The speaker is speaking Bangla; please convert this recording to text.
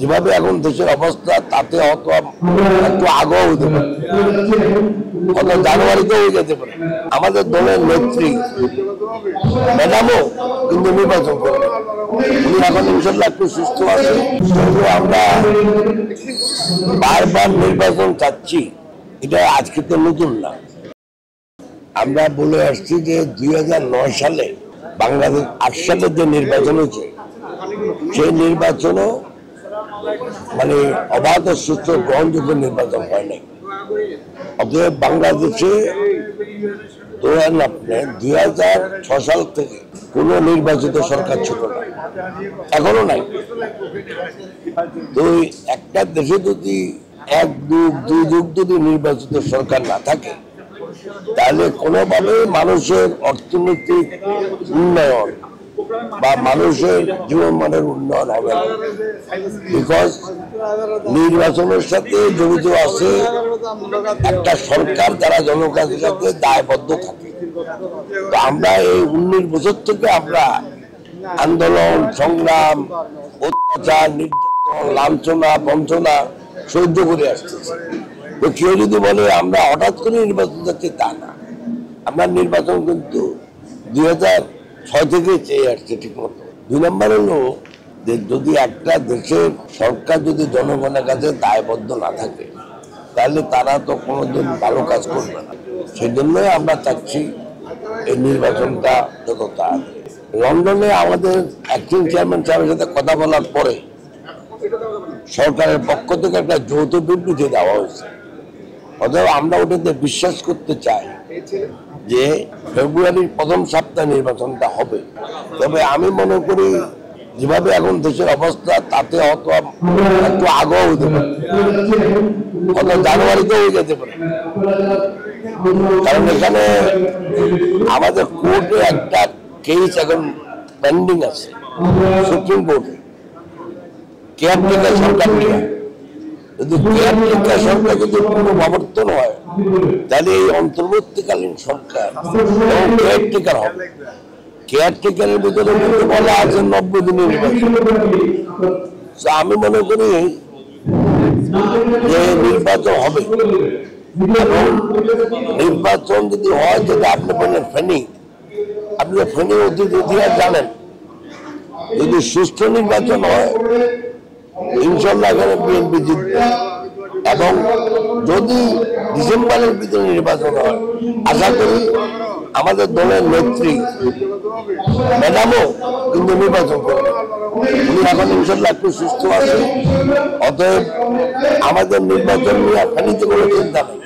যেভাবে এখন দেশের অবস্থা তাতে হয়তো একটু আগেও হতে পারে, হয়তো জানুয়ারিতেও হয়ে যেতে পারে। আমাদের দলের নেত্রী ম্যাডামও কিন্তু নির্বাচন করবে, উনি এখন ইনশাল্লাহ একটু সুস্থ আছে। আমরা বারবার নির্বাচন চাচ্ছি, এটা আজকে তো নতুন না। আমরা বলে আসছি যে 2009 সালে বাংলাদেশ 8 সালের যে নির্বাচন হয়েছে সেই নির্বাচনও মানে অবাধ সুস্থ গ্রহণযোগ্য নির্বাচন হয় নাই। অতএব বাংলাদেশে 2006 সাল থেকে কোন নির্বাচিত সরকার ছিল না, এখনো নাই। তো একটা দেশে যদি দুই যুগ যদি নির্বাচিত সরকার না থাকে তাহলে কোনোভাবে মানুষের অর্থনৈতিক উন্নয়ন বা মানুষের জীবনমানের উন্নয়ন হবে না। বিকজ নির্বাচনের সাথে জড়িত আছে একটা সরকার যারা জনগণের সাথে দায়বদ্ধ থাকে। তো আমরা এই 19 বছর থেকে আমরা আন্দোলন সংগ্রাম অত্যাচার নির্যাতন লাঞ্ছনা বঞ্চনা সহ্য করে আসতেছি। তো কেউ যদি বলে আমরা হঠাৎ করে নির্বাচন যাচ্ছি, তা না। আমরা নির্বাচন কিন্তু 2006 থেকে চেয়ে আসছে ঠিক মতো। 2 নম্বর হলো যে যদি একটা দেশের সরকার যদি জনগণের কাছে দায়বদ্ধ না থাকে তাহলে তারা তো কোনোদিন ভালো কাজ করবে না। সেই জন্যই আমরা চাচ্ছি এই নির্বাচনটা যত তাড়াতাড়ি। লন্ডনে আমাদের অ্যাক্টিং চেয়ারম্যান সাহেবের সাথে কথা বলার পরে সরকারের পক্ষ থেকে একটা যৌথ বিবৃতি দেওয়া হয়েছে। অতএব আমরা ওটাতে বিশ্বাস করতে চাই যে ফেব্রুয়ারির প্রথম সপ্তাহে নির্বাচনটা হবে। তবে আমি মনে করি যেভাবে এখন দেশের অবস্থা তাতে হয়তো একটু আগেও হতে পারে, হয়তো জানুয়ারিতেও হয়ে যেতে পারে। কারণ এখানে আমাদের কোর্টে একটা কেস এখন পেন্ডিং আছে সুপ্রিম কোর্টে, কেয়ারটেকার সরকার নিয়ে। যদি কেয়ারটেকার সরকার যদি পুনঃপ্রবর্তন হয় তাহলে এই অন্তর্বর্তীকালীন সরকার কেয়ারটেকার হবে। কেয়ারটেকারের ভিতরে কিন্তু বলা আছে 90 দিনের নির্বাচন। আমি মনে করি যে নির্বাচন হবে, এবং নির্বাচন যদি হয় যেটা আপনি বললেন ফেনী, আপনি ফেনী ইতিহাস জানেন। যদি সুষ্ঠু নির্বাচন হয় ইনশাল্লাহ এখানে বিএনপি জিতবে, এবং যদি ডিসেম্বরের ভিতরে নির্বাচন হয় আশা করি আমাদের দলের নেত্রী ম্যাডামও কিন্তু নির্বাচন করবে, উনি এখন ইনশাল্লাহ একটু সুস্থ আছে। অতএব আমাদের নির্বাচন নিয়ে ফেনীতে কোনো চিন্তা নেই।